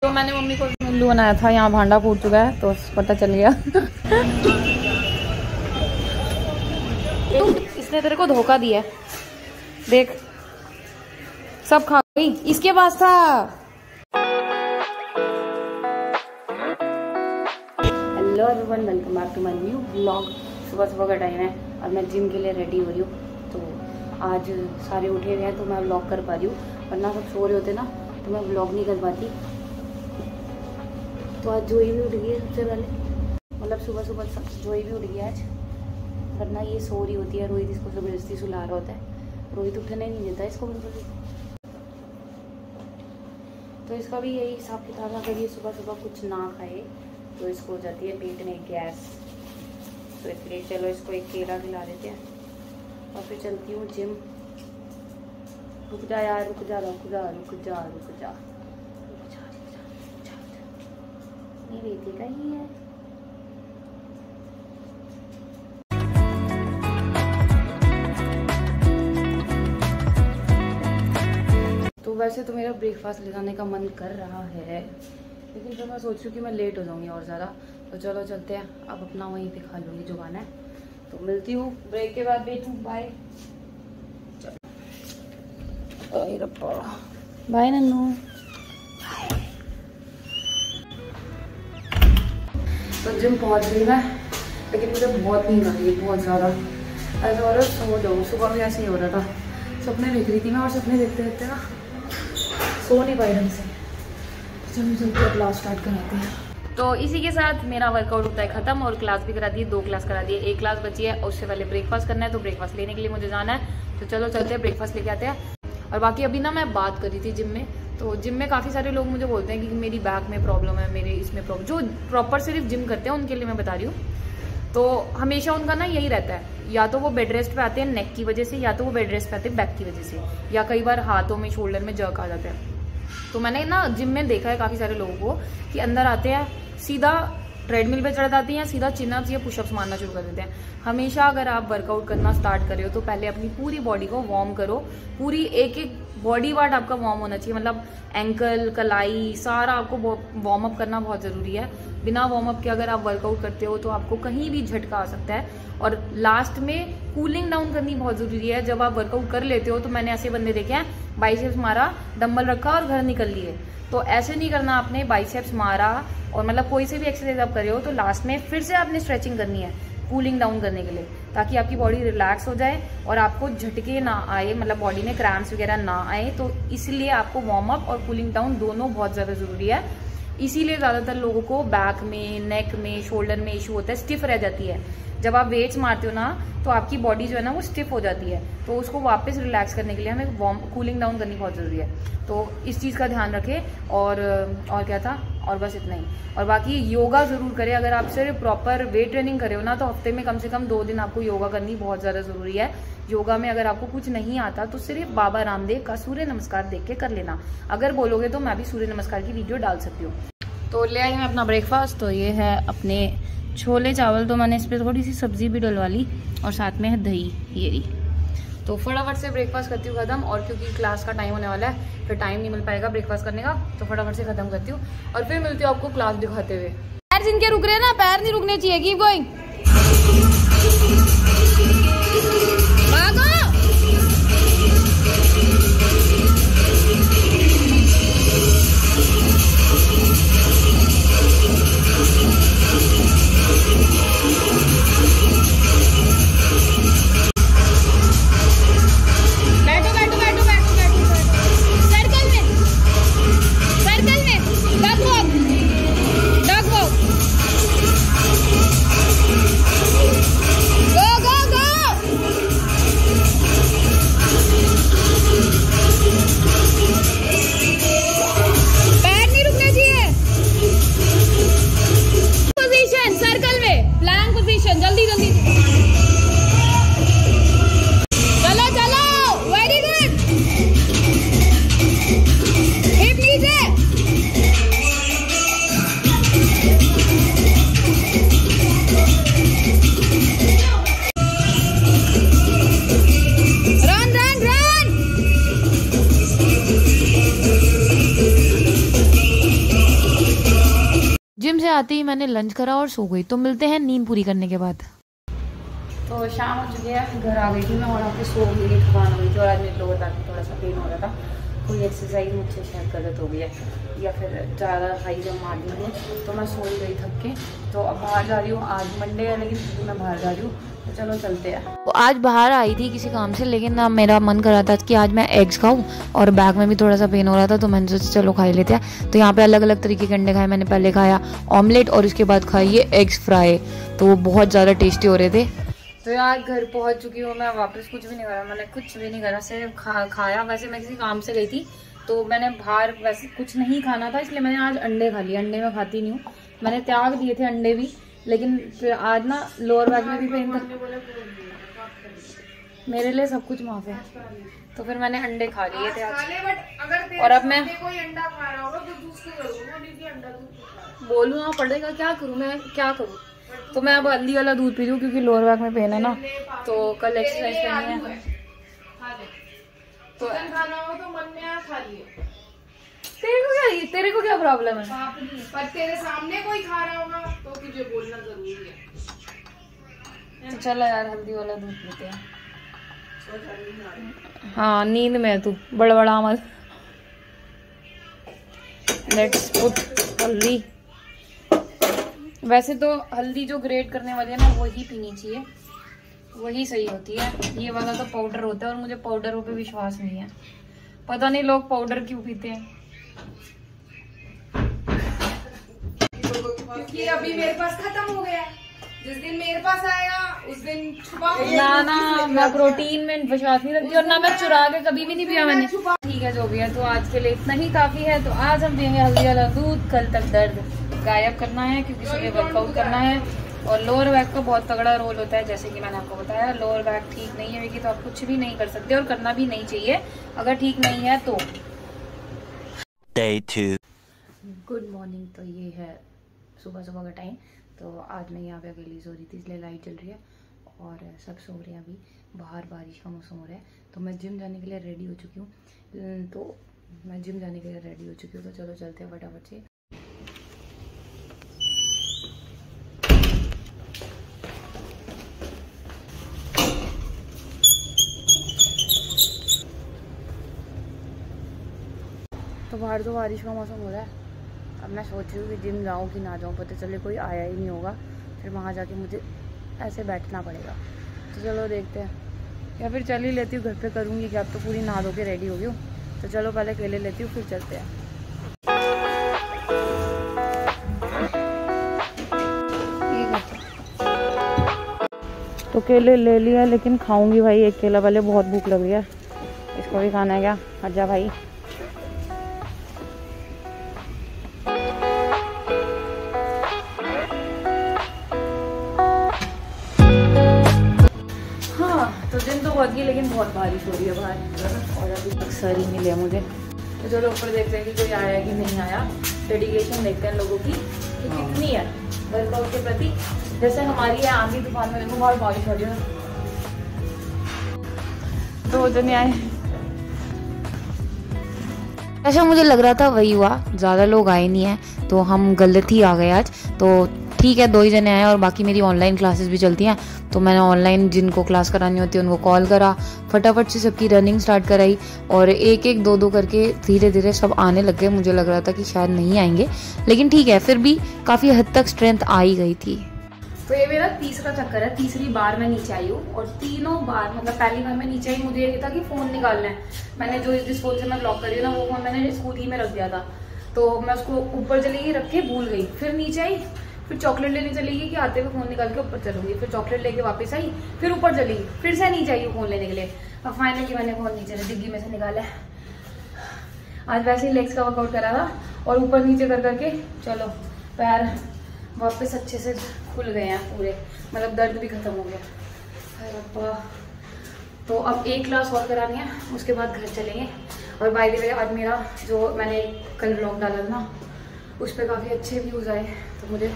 तो मैंने मम्मी को उल्लू बनाया था, यहाँ भांडा फूट चुका है तो पता चल गया। इसने तेरे को धोखा दिया, देख सब खा गई, इसके पास था। Hello everyone, welcome back to my new blog. सुबह सुबह का टाइम है और मैं जिम के लिए रेडी हो रही हूँ। तो आज सारे उठे हुए हैं तो मैं ब्लॉग कर पा रही हूँ, वरना सब सो रहे होते ना तो मैं ब्लॉग नहीं कर पाती। तो आज जोई भी उठ गई है सबसे पहले, मतलब सुबह सुबह जोई भी उठ गई आज, वरना ये सो रही होती है। रोहित इसको ज़बरदस्ती सुला रहा होता है, रोहित उठने नहीं देता इसको बिल्कुल। तो इसका भी यही हिसाब किताब है, अगर ये सुबह सुबह कुछ ना खाए तो इसको हो जाती है पेट में गैस। तो इसलिए चलो इसको एक केला खिला देते हैं और फिर चलती हूँ जिम। रुक जा यार, रुक जा रुक जा रुक जा रुक जा नहीं रहती कहीं है। तो वैसे तो मेरा ब्रेकफास्ट ले जाने का मन कर रहा है, लेकिन फिर मैं सोच रही हूँ कि मैं लेट हो जाऊँगी और ज़्यादा। तो चलो चलते हैं, अब अपना वहीं पे खा लूँगी जो खाना है। तो मिलती हूँ ब्रेक के बाद, बेटू बाय। चलो बाय नन्नू। तो जिम पहुँच गई मैं, लेकिन मुझे बहुत नींद आ रही है, बहुत ज़्यादा। ऐसा हो रहा है सो जाऊँ, सुबह भी ऐसे ही हो रहा था। सपने देख रही थी मैं और सपने देखते देखते ना सो नहीं पाई ढंग से। चलो चलते क्लास स्टार्ट कराते हैं। तो इसी के साथ मेरा वर्कआउट होता है खत्म और क्लास भी करा दी है, 2 क्लास करा दी है, 1 क्लास बची है। उससे पहले ब्रेकफास्ट करना है, तो ब्रेकफास्ट लेने के लिए मुझे जाना है। तो चलो चलते हैं, ब्रेकफास्ट लेके आते हैं। और बाकी अभी ना मैं बात करी थी जिम में, तो जिम में काफ़ी सारे लोग मुझे बोलते हैं कि मेरी बैक में प्रॉब्लम है, मेरे इसमें प्रॉब्लम। जो प्रॉपर सिर्फ जिम करते हैं उनके लिए मैं बता रही हूँ। तो हमेशा उनका ना यही रहता है, या तो वो बेड रेस्ट पे आते हैं नेक की वजह से, या तो वो बेड रेस्ट पे आते हैं बैक की वजह से, या कई बार हाथों में शोल्डर में जर्क आ जाते हैं। तो मैंने ना जिम में देखा है काफ़ी सारे लोगों को कि अंदर आते हैं, सीधा ट्रेडमिल पे चढ़ जाते हैं, सीधा चिनअप्स या पुशअप्स मारना शुरू कर देते हैं। हमेशा अगर आप वर्कआउट करना स्टार्ट कर रहे हो तो पहले अपनी पूरी बॉडी को वार्म करो। पूरी एक एक बॉडी पार्ट आपका वार्म होना चाहिए, मतलब एंकल, कलाई, सारा आपको वार्म अप करना बहुत ज़रूरी है। बिना वार्म अप के अगर आप वर्कआउट करते हो तो आपको कहीं भी झटका आ सकता है। और लास्ट में कूलिंग डाउन करनी बहुत ज़रूरी है। जब आप वर्कआउट कर लेते हो तो मैंने ऐसे बंदे देखे हैं, बाइसेप्स मारा, डंबल रखा और घर निकल लिए। तो ऐसे नहीं करना आपने, बाइसेप्स मारा और मतलब कोई से भी एक्सरसाइज आप कर रहे हो तो लास्ट में फिर से आपने स्ट्रेचिंग करनी है कूलिंग डाउन करने के लिए, ताकि आपकी बॉडी रिलैक्स हो जाए और आपको झटके ना आए, मतलब बॉडी में क्रैम्प्स वगैरह ना आए। तो इसलिए आपको वार्म अप और कूलिंग डाउन दोनों बहुत ज़्यादा ज़रूरी है। इसीलिए ज़्यादातर लोगों को बैक में, नेक में, शोल्डर में इशू होता है, स्टिफ रह जाती है। जब आप वेट्स मारते हो ना तो आपकी बॉडी जो है ना वो स्टिफ हो जाती है। तो उसको वापस रिलैक्स करने के लिए हमें कूलिंग डाउन करनी बहुत ज़रूरी है। तो इस चीज़ का ध्यान रखें। और क्या था, और बस इतना ही। और बाकी योगा ज़रूर करें। अगर आप सिर्फ प्रॉपर वेट ट्रेनिंग कर रहे हो ना तो हफ्ते में कम से कम 2 दिन आपको योगा करनी बहुत ज़्यादा ज़रूरी है। योगा में अगर आपको कुछ नहीं आता तो सिर्फ बाबा रामदेव का सूर्य नमस्कार देख के कर लेना। अगर बोलोगे तो मैं भी सूर्य नमस्कार की वीडियो डाल सकती हूँ। तो ले आई मैं अपना ब्रेकफास्ट। तो ये है अपने छोले चावल, तो मैंने इस पर थोड़ी सी सब्जी भी डलवा ली और साथ में है दही, ये रही। तो फटाफट से ब्रेकफास्ट करती हूँ ख़त्म, और क्योंकि क्लास का टाइम होने वाला है फिर टाइम नहीं मिल पाएगा ब्रेकफास्ट करने का, तो फटाफट से ख़त्म करती हूँ और फिर मिलती हूँ आपको क्लास दिखाते हुए। पैर जिनके रुक रहे हैं ना, पैर नहीं रुकने चाहिए, कीप गोइंग। जिम से आते ही मैंने लंच करा और सो गई। तो मिलते हैं नींद पूरी करने के बाद। तो शाम हो चुकी है, घर आ गई थी मैं और वहाँ पे सो गई, थकान हो गई थी और आज मेरे लोगों तक थोड़ा सा पेन हो रहा था। कोई एक्सरसाइज मुझसे शायद गलत हो गई है या फिर ज़्यादा हाई जंप मार दी हूँ, तो मैं सो ही गई थक के। तो अब बाहर जा रही हूँ, आज मंडे है लेकिन फिर मैं बाहर जा रही हूँ, तो चलो चलते हैं। तो आज बाहर आई थी किसी काम से, लेकिन ना मेरा मन कर रहा था कि आज मैं एग्स खाऊं और बैक में भी थोड़ा सा पेन हो रहा था, तो मैंने सोचा चलो खा ही लेते हैं। तो यहाँ पे अलग अलग तरीके के अंडे खाए। मैंने पहले खाया ऑमलेट और उसके बाद खाई ये एग्स फ्राई, तो वो बहुत ज़्यादा टेस्टी हो रहे थे। तो यार घर पहुँच चुकी हूँ मैं, वापस कुछ भी नहीं करा, मैंने कुछ भी नहीं करा, सिर्फ खाया। वैसे मैं किसी काम से गई थी तो मैंने बाहर वैसे कुछ नहीं खाना था, इसलिए मैंने आज अंडे खा लिए। अंडे मैं खाती नहीं हूँ, मैंने त्याग दिए थे अंडे भी, लेकिन फिर आज ना लोअर बैक में भी पेन था। मेरे लिए सब कुछ माफ है, तो फिर मैंने अंडे खा लिए थे आज। और अब मैं बोलूँ पड़ेगा, क्या करूँ मैं, क्या करूँ? तो मैं अब हल्दी वाला दूध पी रही हूँ क्योंकि लोअर बैक में पेन है ना, तो कल एक्सरसाइज करनी है। तो खाना हो तो मन में आ खा लिए। तेरे को क्या प्रॉब्लम है? पर तेरे सामने कोई खा रहा होगा तो तुझे बोलना जरूरी है। तो चलो यार हल्दी वाला दूध पीते हैं। हाँ नींद में तू बड़ा मत। लेट्स पुट हल्दी। वैसे तो हल्दी जो ग्रेट करने वाली है ना वही पीनी चाहिए, वही सही होती है। ये वाला तो पाउडर होता है और मुझे पाउडरों पे विश्वास नहीं है। पता नहीं लोग पाउडर क्यों पीते हैं। क्योंकि अभी मेरे पास खत्म हो गया, जिस दिन मेरे पास आएगा उस दिन छुपा ना मैं प्रोटीन में विश्वास नहीं रखती और ना मैं चुरा के कभी भी नहीं पिया मैंने। ठीक है जो भी है, तो आज के लिए इतना ही काफी है। तो आज हम पियेंगे हल्दी वाला दूध। कल तक दर्द गायब करना है क्योंकि सुबह वर्कआउट करना है। और लोअर बैक का बहुत तगड़ा रोल होता है, जैसे कि मैंने आपको बताया। लोअर बैक ठीक नहीं है तो आप कुछ भी नहीं कर सकते और करना भी नहीं चाहिए अगर ठीक नहीं है तो। Day 2 good morning. तो ये है सुबह का टाइम। तो आज मैं यहाँ पे अकेली सो रही थी, इसलिए लाइट जल रही है और सब सो रहे हैं। अभी बाहर बारिश का मौसम हो रहा है, तो मैं जिम जाने के लिए रेडी हो चुकी हूँ। तो चलो चलते हैं फटाफट से। तो बाहर तो बारिश का मौसम हो रहा है। अब मैं सोच रही हूँ कि जिम जाऊँ कि ना जाऊँ, पता चले कोई आया ही नहीं होगा, फिर वहाँ जाके मुझे ऐसे बैठना पड़ेगा। तो चलो देखते हैं, या फिर चल ही लेती हूँ, घर पे करूँगी कि अब तो पूरी नहा धो के रेडी हो गई हूँ। तो चलो पहले केले लेती हूँ फिर चलते हैं। तो केले ले लिया, लेकिन खाऊंगी भाई एक केला पहले, बहुत भूख लग रही है। इसको भी खाना है क्या? हट जा भाई। तो दिन तो बहुत गई लेकिन बहुत बारिश हो रही है बाहर और अभी तक सर ही मिले मुझे। तो चलो ऊपर देखते हैं कि कोई आया कि नहीं आया। डेडिकेशन देखते हैं लोगों की कि कितनी है वर्कआउट के प्रति। जैसे हमारी है आंधी तूफान में, देखो बहुत बारिश हो रही है। तो जने आए, ऐसा मुझे लग रहा था वही हुआ, ज़्यादा लोग आए नहीं है तो हम गलत ही आ गए आज। तो ठीक है 2 ही जने आए और बाकी मेरी ऑनलाइन क्लासेस भी चलती हैं, तो मैंने ऑनलाइन जिनको क्लास करानी होती है उनको कॉल करा, फटाफट से सबकी रनिंग स्टार्ट कराई और एक 2 करके धीरे धीरे सब आने लग गए। मुझे लग रहा था कि शायद नहीं आएंगे, लेकिन ठीक है फिर भी काफ़ी हद तक स्ट्रेंथ आ ही गई थी। तो ये मेरा तीसरा चक्कर है, तीसरी बार मैं नीचे आई हूँ और तीनों बार मतलब पहली बार मैं नीचे आई, मुझे ये था कि फ़ोन निकालना है। मैंने जो जिस फ़ोन से मैं ब्लॉक कर रही हूँ ना वो फ़ोन मैंने स्कूल ही में रख दिया था, तो मैं उसको ऊपर चली गई, रख के भूल गई। फिर नीचे आई, फिर चॉकलेट लेने चली गई कि आते हुए फ़ोन निकाल के ऊपर चलूंगी, फिर चॉकलेट लेके वापस आई, फिर ऊपर चली गई, फिर से नीचे आई फ़ोन लेने के लिए। अब फाइनली मैंने फ़ोन नीचे डिग्गी में से निकाला है। आज वैसे ही लेग्स का वर्कआउट करा था और ऊपर नीचे कर करके चलो पैर वापस अच्छे से खुल गए हैं पूरे, मतलब दर्द भी खत्म हो गया। तो अब एक क्लास और करानी है, उसके बाद घर चलेंगे। और बाय द वे आज मेरा जो मैंने कल ब्लॉग डाला था ना उस पर काफ़ी अच्छे व्यूज़ आए, तो मुझे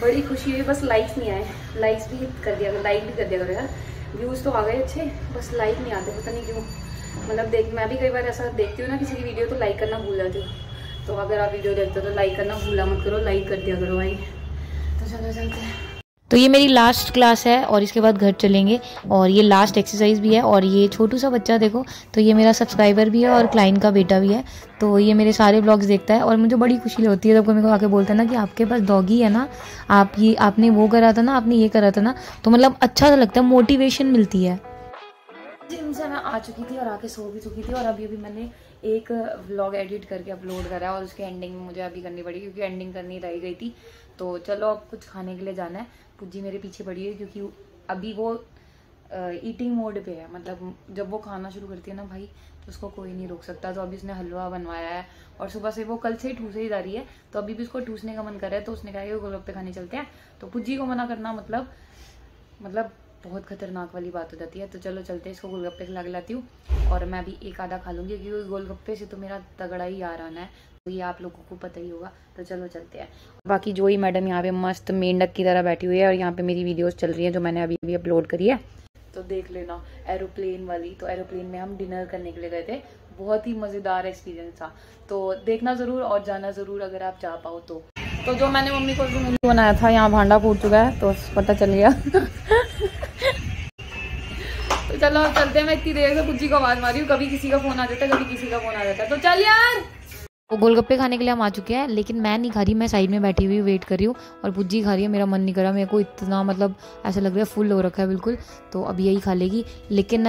बड़ी खुशी हुई। बस लाइक्स नहीं आए, लाइक्स भी कर दिया, लाइक भी कर दिया करो यार। व्यूज़ तो आ गए अच्छे, बस लाइक नहीं आते, पता नहीं क्यों। मतलब मैं भी कई बार ऐसा देखती हूँ ना किसी की वीडियो तो लाइक करना भूल जाती हूँ, तो अगर आप वीडियो देखते हो तो लाइक करना भूला मत करो, लाइक कर दिया करो भाई। तो चलो चलते हैं। तो ये मेरी लास्ट क्लास है और इसके बाद घर चलेंगे, और ये लास्ट एक्सरसाइज भी है। और ये छोटू सा बच्चा देखो, तो ये मेरा सब्सक्राइबर भी है और क्लाइंट का बेटा भी है। तो ये मेरे सारे व्लॉग्स देखता है और मुझे बड़ी खुशी होती है जब कोई मेरे को आके बोलता है ना कि आपके पास डॉगी है ना, आपने वो करा था ना, आपने ये करा था ना, तो मतलब अच्छा सा लगता है, मोटिवेशन मिलती है। जिम से मैं आ चुकी थी और आके सो भी चुकी थी, और अभी मैंने एक व्लॉग एडिट करके अपलोड करा है और उसकी एंडिंग मुझे अभी करनी पड़ी क्योंकि एंडिंग करनी रह गई थी। तो चलो अब कुछ खाने के लिए जाना है। पुज्जी मेरे पीछे पड़ी है क्योंकि अभी वो ईटिंग मोड पे है, मतलब जब वो खाना शुरू करती है ना भाई तो उसको कोई नहीं रोक सकता। तो अभी उसने हलवा बनवाया है और सुबह से वो कल से ही ठूसे ही जा रही है, तो अभी भी उसको ठूसने का मन कर रहा है। तो उसने कहा कि गोलगप्पे खाने चलते हैं। तो पुज्जी को मना करना मतलब बहुत खतरनाक वाली बात हो जाती है। तो चलो चलते हैं, इसको गोलगप्पे खिला खिलाती हूँ और मैं भी एक आधा खा लूँगी क्योंकि गोलगप्पे से तो मेरा तगड़ा ही यार आना है, तो ये आप लोगों को पता ही होगा। तो चलो चलते हैं। बाकी जोई मैडम यहाँ पे मस्त मेंढक की तरह बैठी हुई है और यहाँ पे मेरी वीडियोस चल रही है जो मैंने अभी भी अपलोड करी है, तो देख लेना एरोप्लेन वाली। तो एरोप्लेन में हम डिनर करने के लिए गए थे, बहुत ही मज़ेदार एक्सपीरियंस था। तो देखना ज़रूर और जाना ज़रूर अगर आप जा पाओ तो। जो मैंने मम्मी को बनाया था यहाँ भांडा फूट चुका है, तो पता चल गया। तो चलो चलते हैं। मैं इतनी देर से पुज्जी को आवाज़ मारी हूँ, कभी किसी का फ़ोन आ जाता है, कभी किसी का फ़ोन आ जाता है। तो चल यार। वो गोलगप्पे खाने के लिए हम आ चुके हैं, लेकिन मैं नहीं खा रही, मैं साइड में बैठी हुई वेट कर रही हूँ और पुज्जी खा रही है। मेरा मन नहीं करा, मेरे को इतना मतलब ऐसा लग रहा है फुल हो रखा है बिल्कुल, तो अब यही खा लेगी। लेकिन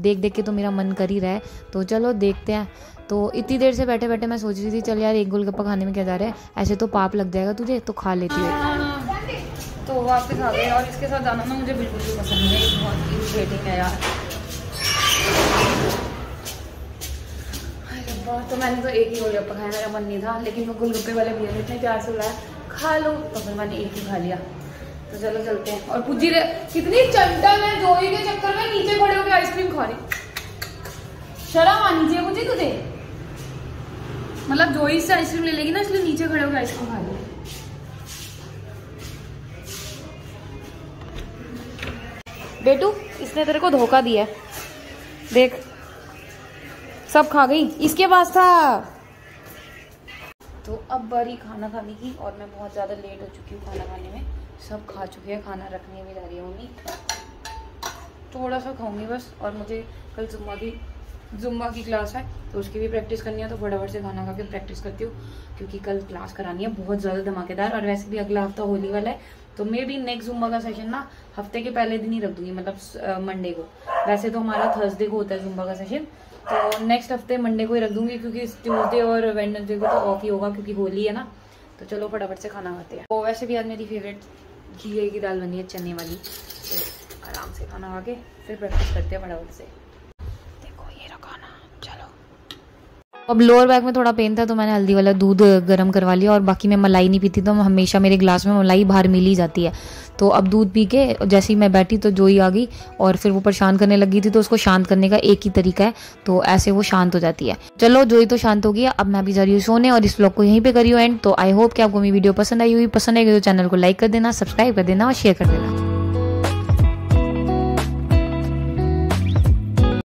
देख देख के तो मेरा मन कर ही रहा है, तो चलो देखते हैं। तो इतनी देर से बैठे बैठे मैं सोच रही थी चल यार एक गोलगप्पा खाने में क्या जा रहा है, ऐसे तो पाप लग जाएगा तुझे, तो खा लेती है। तो वापस आ गए और इसके साथ जाना ना मुझे बिल्कुल भी पसंद नहीं है, बहुत इरिटेटिंग है यार। तो मैंने तो एक ही गोलगप्पा खाया, मेरा मन नहीं था, लेकिन वो गोलगप्पे वाले भैया ने इतने प्यार से बुलाया खा लो, तो फिर मैंने एक ही खा लिया। तो चलो चलते हैं। और पुज्जी कितनी चंटल है, जोई के चक्कर में नीचे खड़े होकर आइसक्रीम खा रही। शर्म आनी चाहिए मुझे तुझे, मतलब जोई से आइसक्रीम ले लेगी ना इसलिए नीचे खड़े होकर आइसक्रीम खा रही। बेटू इसने तेरे को धोखा दिया है, देख सब खा गई, इसके पास था। तो अब बारी खाना खाने की और मैं बहुत ज़्यादा लेट हो चुकी हूँ खाना खाने में। सब खा चुके हैं, खाना रखने में जा रही है मम्मी, थोड़ा सा खाऊंगी बस। और मुझे कल जुम्बा की क्लास है तो उसकी भी प्रैक्टिस करनी है, तो फटाफट से खाना खा के प्रैक्टिस करती हूँ क्योंकि कल क्लास करानी है बहुत ज़्यादा धमाकेदार। और वैसे भी अगला हफ्ता होली वाला है, तो मैं भी नेक्स्ट जुम्बा का सेशन ना हफ्ते के पहले दिन ही रख दूंगी, मतलब मंडे को। वैसे तो हमारा थर्सडे को होता है जुम्बा का सेशन, तो नेक्स्ट हफ्ते मंडे को ही रख दूंगी क्योंकि ट्यूसडे और वेडनेसडे को तो ऑफ ही होगा क्योंकि होली है ना। तो चलो फटाफट से खाना खाते हैं। तो वैसे भी आज मेरी फेवरेट घी की दाल बनी है चने वाली, तो आराम से खाना खा के फिर प्रैक्टिस करते हैं फटाफट से। देखो ये रहा खाना, चलो। अब लोअर बैक में थोड़ा पेन था तो मैंने हल्दी वाला दूध गर्म करवा लिया, और बाकी मैं मलाई नहीं पीती, तो हमेशा मेरे ग्लास में मलाई बाहर मिल ही जाती है। तो अब दूध पी के जैसे ही मैं बैठी तो जोई आ गई और फिर वो परेशान करने लगी थी, तो उसको शांत करने का एक ही तरीका है, तो ऐसे वो शांत हो जाती है। चलो जोई तो शांत हो गई, अब मैं भी जा रही हूँ सोने और इस व्लॉग को यहीं पे करी हूँ एंड। तो आई होप कि आपको मेरी वीडियो पसंद आई होगी, पसंद आएगी तो चैनल को लाइक कर देना, सब्सक्राइब कर देना और शेयर कर देना।